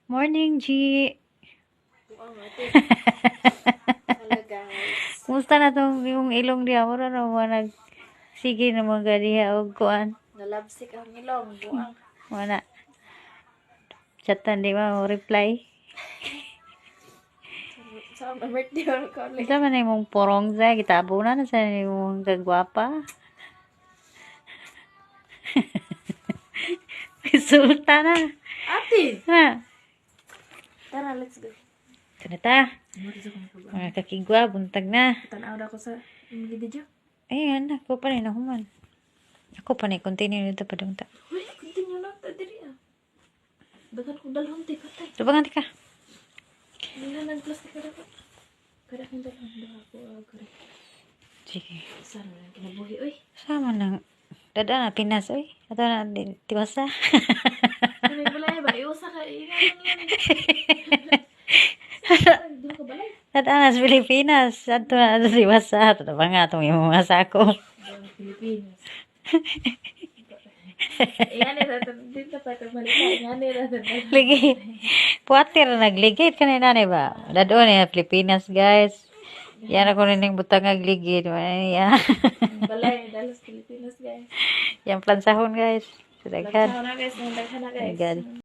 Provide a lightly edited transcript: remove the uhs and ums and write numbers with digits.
Morning, G. Wow, ate. Hello, guys. Kumusta na tong yung ilong diha? Mura na mo sige na mga diha og kuan. Nalabsik ang ilong. Buang. Wala. Chatan di ba mo reply. Sa my birthday ko ulit. Isa man imong porong sa gitabunan na sa imong kagwapa. Resulta na. Ate! Ha. Tara, let's go. Kanata. Mari sa kong Mga kakigwa, buntag na. tanaw na ako sa imong video. Ayan, ako pa rin nahuman. Ako pa rin, continue nito pa dong ta. Uy, continue lang ta diri ah. Dagan kong dalhon ti patay. Tubangan ka. Nila nang plastic ka dapat. Kada kong dalhon daw ako agad. Sige. Sana lang kinabuhi oy. Sama nang dada na Pinas, oy. Ato na tiwasa. Kani balay ba iusa ka ina lang. Dito ka balay. Dada na sa Pilipinas. Ato na tiwasa. Ato na ba nga itong yung mga sako. Sa Pilipinas. Ingani ra dito pa ta balik. Ingani ra Ligi. Puwatir na nagligid ka na ba? Dado na Pilipinas, guys. Yan ako rin yung butang nagligid. Yan. balay dalos Pilipinas guys. Yan plansahon, guys. Sadaghan. Daghan na guys, daghan na guys. God.